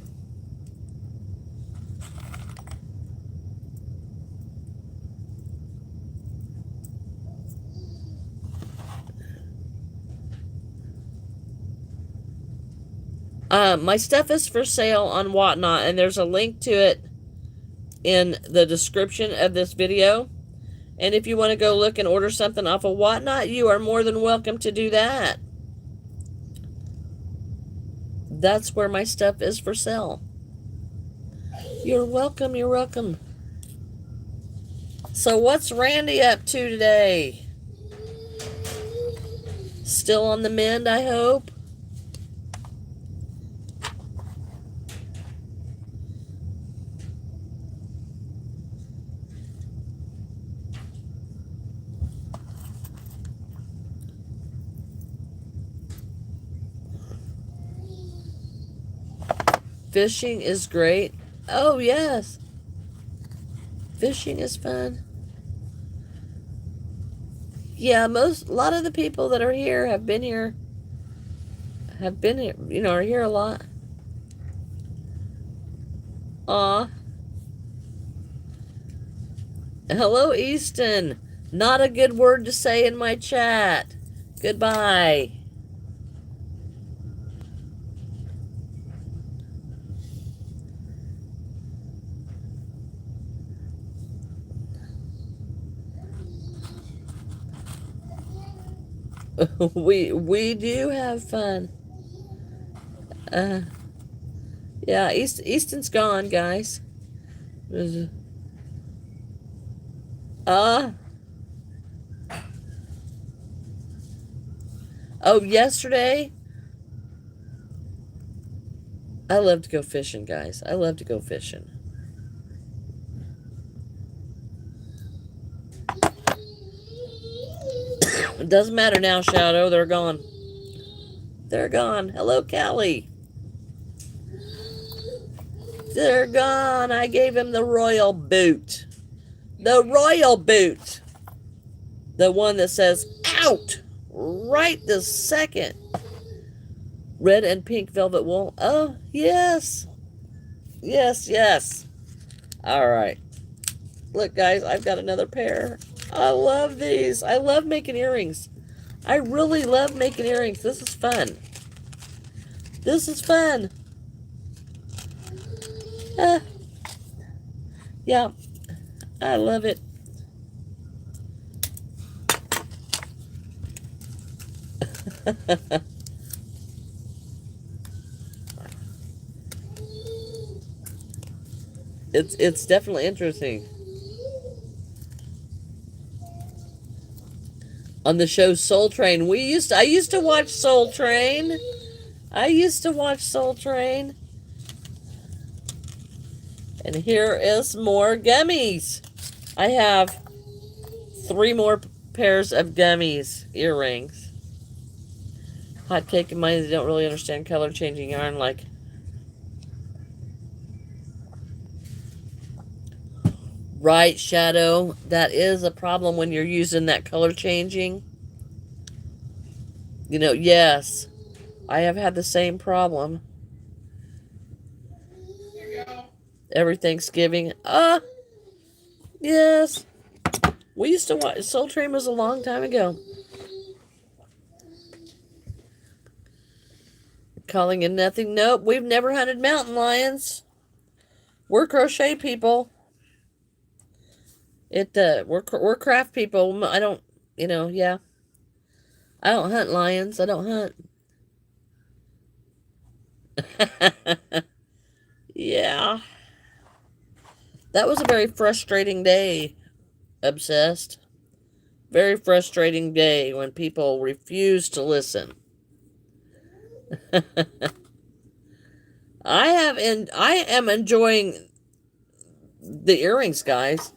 My stuff is for sale on Whatnot, and there's a link to it in the description of this video. And if you want to go look and order something off of Whatnot, you are more than welcome to do that. That's where my stuff is for sale. You're welcome, you're welcome. So what's Randy up to today? Still on the mend, I hope? Fishing is great. Oh, yes. Fishing is fun. Yeah, a lot of the people that are here have been here, are here a lot. Aw. Hello, Easton. Not a good word to say in my chat. Goodbye. we do have fun. Yeah, Easton's gone, guys. Oh, yesterday I love to go fishing, guys. I love to go fishing. It doesn't matter now, Shadow. They're gone. They're gone. Hello, Callie. They're gone. I gave him the royal boot. The royal boot. The one that says, out, right this second. Red and pink velvet wool. Oh, yes. Yes, yes. All right. Look, guys, I've got another pair. I love these. I love making earrings. I really love making earrings. This is fun. This is fun. Yeah, I love it. It's definitely interesting. On the show Soul Train, I used to watch Soul Train. I used to watch Soul Train. And here is more gummies. I have 3 more pairs of gummies earrings. Hot cake and mine, they don't really understand color changing yarn. Like, right, Shadow, that is a problem when you're using that color changing. You know, yes, I have had the same problem There you go. every Thanksgiving. Yes, we used to watch Soul Train was a long time ago. Calling in nothing. Nope, we've never hunted mountain lions. We're crochet people. We're craft people. I don't, yeah. I don't hunt lions. I don't hunt. Yeah. That was a very frustrating day, Obsessed. Very frustrating day when people refuse to listen. I am enjoying the earrings, guys.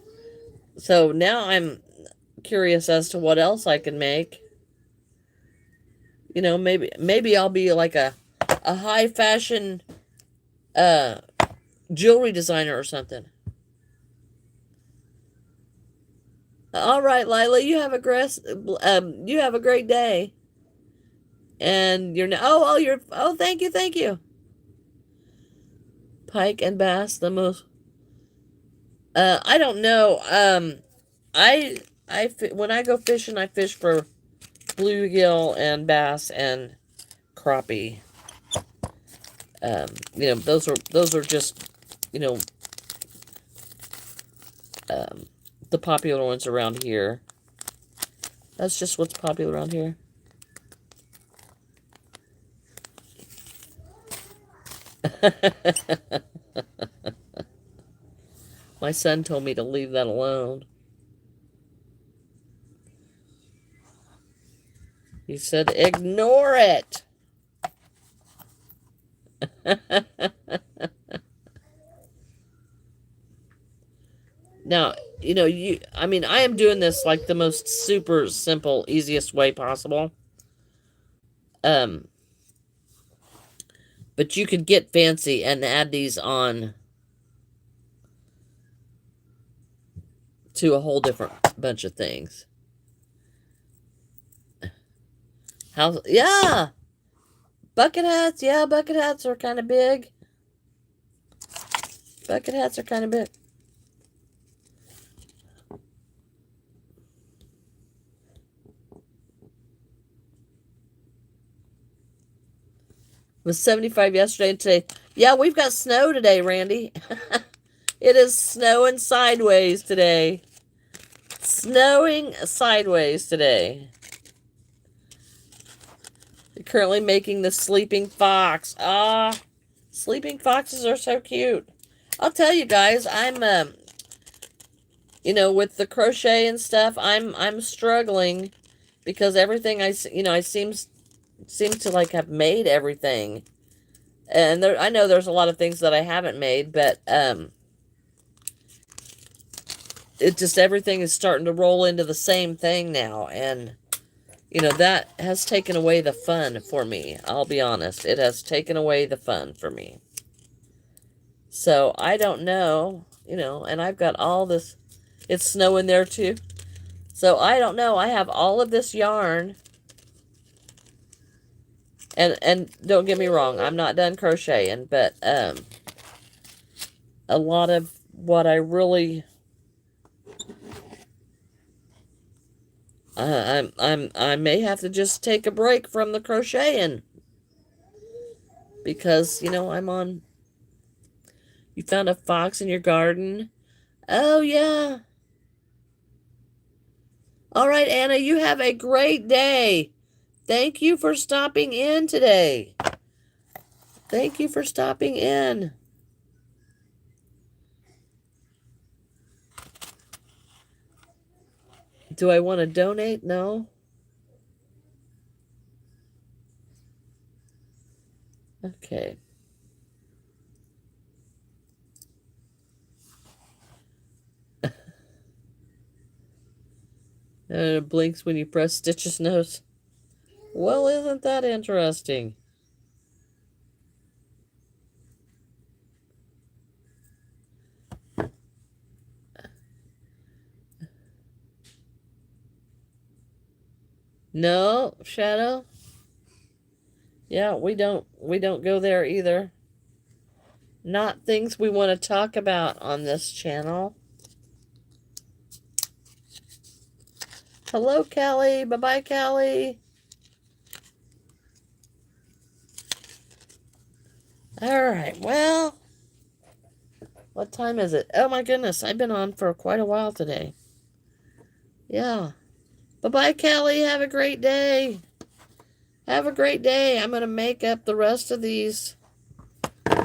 So now I'm curious as to what else I can make. Maybe I'll be like a high fashion uh jewelry designer or something. All right, Lila, you have a great day. And thank you, thank you. Pike and bass, the most. I don't know. I when I go fishing, I fish for bluegill and bass and crappie. Those are just, you know, um, the popular ones around here. That's just what's popular around here. My son told me to leave that alone. He said, ignore it. Now, I am doing this like the most super simple, easiest way possible. Um, but you could get fancy and add these on to a whole different bunch of things. Yeah, bucket hats. Yeah, bucket hats are kind of big. Bucket hats are kind of big. It was 75 yesterday and today. Yeah, we've got snow today, Randy. It is snowing sideways today. Snowing sideways today. You're currently making the sleeping fox. Sleeping foxes are so cute. I'll tell you guys, I'm with the crochet and stuff, I'm struggling because everything I seem to like have made everything. And I know there's a lot of things that I haven't made, but it just everything is starting to roll into the same thing now, and that has taken away the fun for me. I'll be honest, it has taken away the fun for me. So I don't know, and I've got all this. It's snowing there too. So I don't know. I have all of this yarn. And don't get me wrong, I'm not done crocheting, but a lot of what I really I may have to just take a break from the crocheting because I'm on. You found a fox in your garden? Oh yeah. All right, Anna, you have a great day. Thank you for stopping in today. Thank you for stopping in. Do I want to donate? No. Okay. And it blinks when you press Stitch's nose. Well, isn't that interesting? No, Shadow? Yeah, we don't go there either. Not things we want to talk about on this channel. Hello, Callie. Bye-bye, Callie. All right, well, what time is it? Oh my goodness, I've been on for quite a while today. Yeah. Bye-bye, Callie. Have a great day. Have a great day. I'm going to make up the rest of these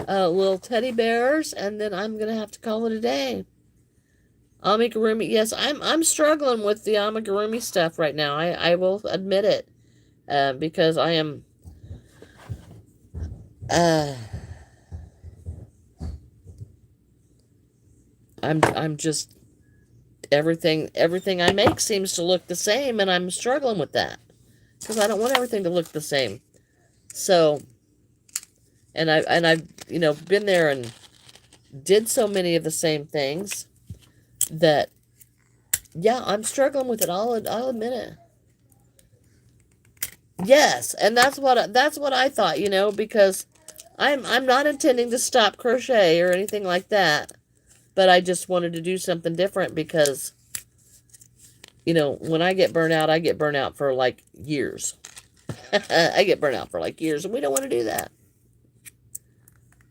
little teddy bears, and then I'm going to have to call it a day. Amigurumi, yes, I'm struggling with the amigurumi stuff right now. I will admit it, because I am I'm just everything I make seems to look the same, and I'm struggling with that because I don't want everything to look the same. So, I've been there and did so many of the same things that, yeah, I'm struggling with it. I'll admit it. Yes, and that's what I thought, because I'm not intending to stop crochet or anything like that, but I just wanted to do something different because, when I get burnt out for like years. I get burnt out for like years, and we don't want to do that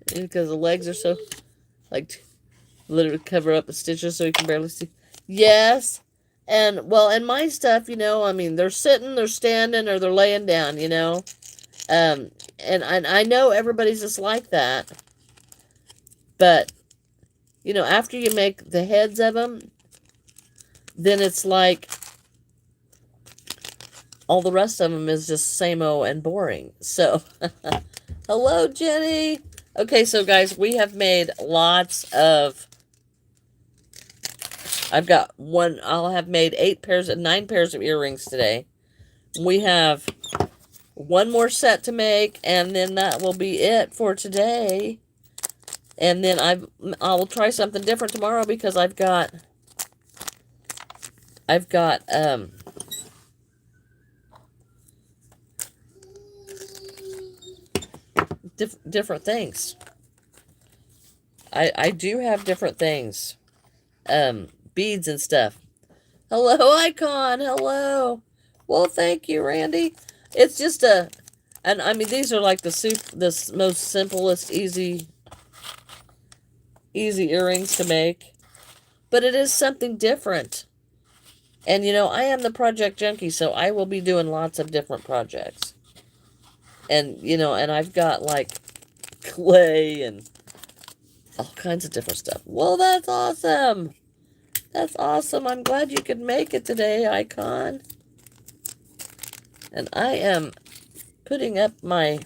because the legs are so like literally cover up the stitches so you can barely see. Yes. And my stuff, I mean, they're sitting, they're standing, or they're laying down, and I know everybody's just like that, but, after you make the heads of them, then it's like all the rest of them is just same-o and boring. So, hello, Jenny. Okay, so guys, we have made lots of, I'll have made 9 pairs of earrings today. We have one more set to make, and then that will be it for today. And then I will try something different tomorrow because I've got different things. I do have different things. Beads and stuff. Hello, Icon. Hello. Well, thank you, Randy. It's just and I mean, these are like the most simplest, easy earrings to make. But it is something different. And, I am the project junkie, so I will be doing lots of different projects. And, and I've got, like, clay and all kinds of different stuff. Well, that's awesome. That's awesome. I'm glad you could make it today, Icon. And I am taping up my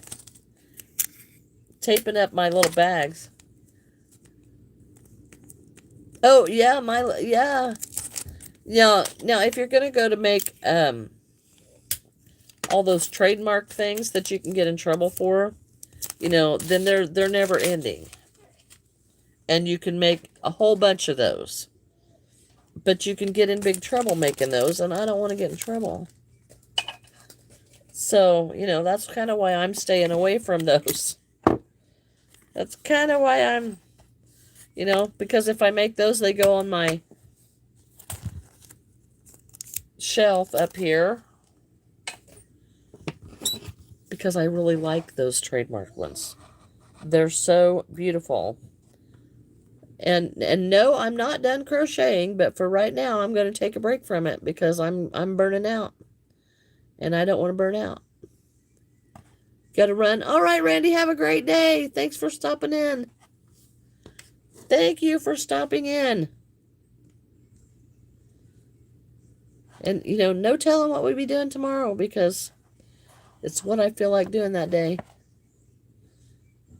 little bags. Oh, yeah, yeah. Now, if you're going to go to make, all those trademark things that you can get in trouble for, then they're never ending. And you can make a whole bunch of those. But you can get in big trouble making those, and I don't want to get in trouble. So, that's kind of why I'm staying away from those. That's kind of why I'm, because if I make those, they go on my shelf up here. Because I really like those trademark ones. They're so beautiful. And no, I'm not done crocheting, but for right now, I'm going to take a break from it because I'm burning out. And I don't want to burn out. Got to run. All right, Randy, have a great day. Thanks for stopping in. Thank you for stopping in. And, no telling what we'll be doing tomorrow because it's what I feel like doing that day.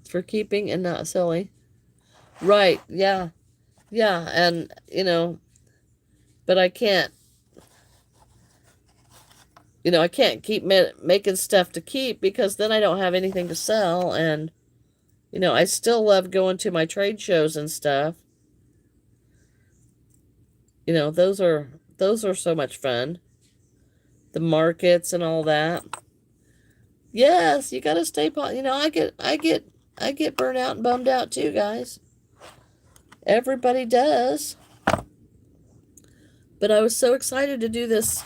For keeping and not silly. Right, yeah. Yeah, and, but I can't. you know, I can't keep making stuff to keep because then I don't have anything to sell. And, you know, I still love going to my trade shows and stuff. You know, those are so much fun. The markets and all that. Yes, you got to stay you know, I get burnt out and bummed out too, guys. Everybody does. But I was so excited to do this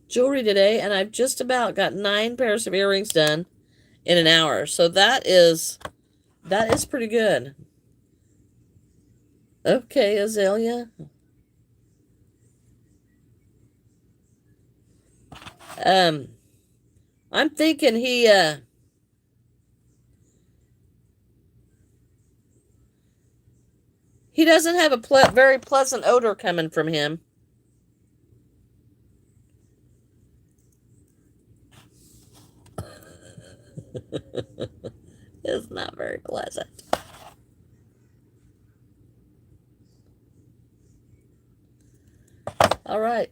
jewelry today, and I've just about got 9 pairs of earrings done in an hour. So that is pretty good. Okay, Azalea. I'm thinking he doesn't have a very pleasant odor coming from him. It's not very pleasant. All right.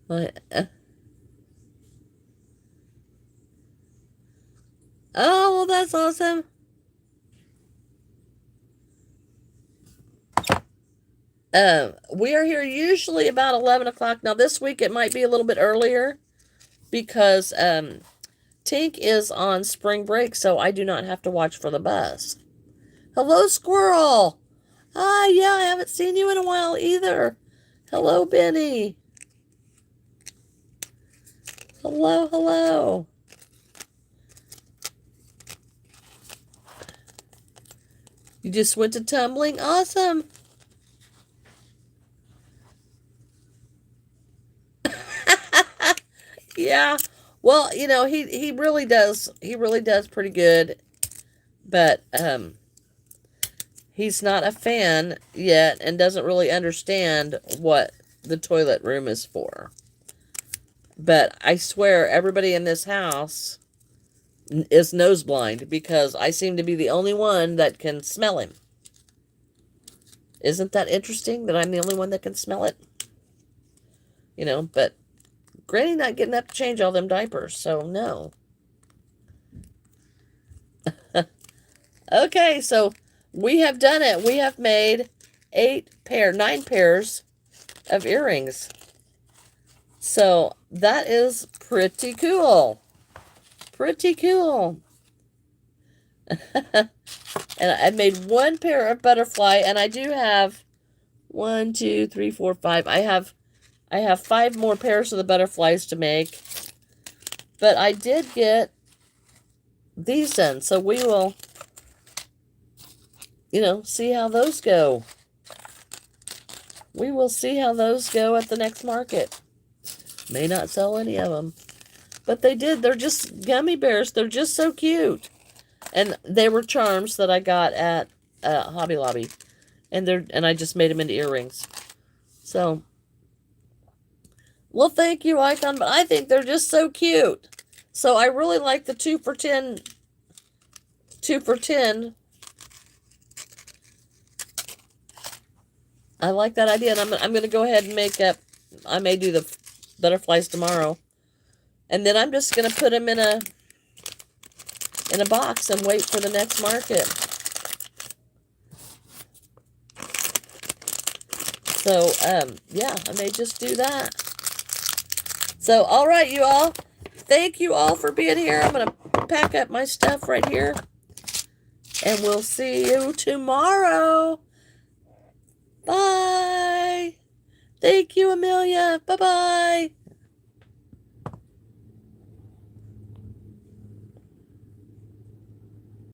Oh, well, that's awesome. We are here usually about 11 o'clock. Now, this week it might be a little bit earlier because Tink is on spring break, so I do not have to watch for the bus. Hello, Squirrel. Ah, yeah, I haven't seen you in a while either. Hello, Benny. Hello, hello. You just went to tumbling? Awesome. Yeah. Well, you know, he really does pretty good. But he's not a fan yet and doesn't really understand what the toilet room is for. But I swear everybody in this house is nose blind because I seem to be the only one that can smell him. Isn't that interesting that I'm the only one that can smell it? You know, but Granny not getting up to change all them diapers, so no. Okay, so we have done it. We have made 9 pairs of earrings. So that is pretty cool. Pretty cool. And I made 1 pair of butterfly, and I do have 1, 2, 3, 4, 5. I have 5 more pairs of the butterflies to make. But I did get these done, so we will, you know, see how those go. We will see how those go at the next market. May not sell any of them. But they did. They're just gummy bears. They're just so cute. And they were charms that I got at Hobby Lobby. And I just made them into earrings. So, well, thank you, Icon. But I think they're just so cute. So I really like the 2 for 10. 2 for 10. I like that idea. And I'm going to go ahead and make up. I may do the butterflies tomorrow. And then I'm just going to put them in a box and wait for the next market. So, yeah, I may just do that. So, all right, you all. Thank you all for being here. I'm going to pack up my stuff right here. And we'll see you tomorrow. Bye. Thank you, Amelia. Bye-bye.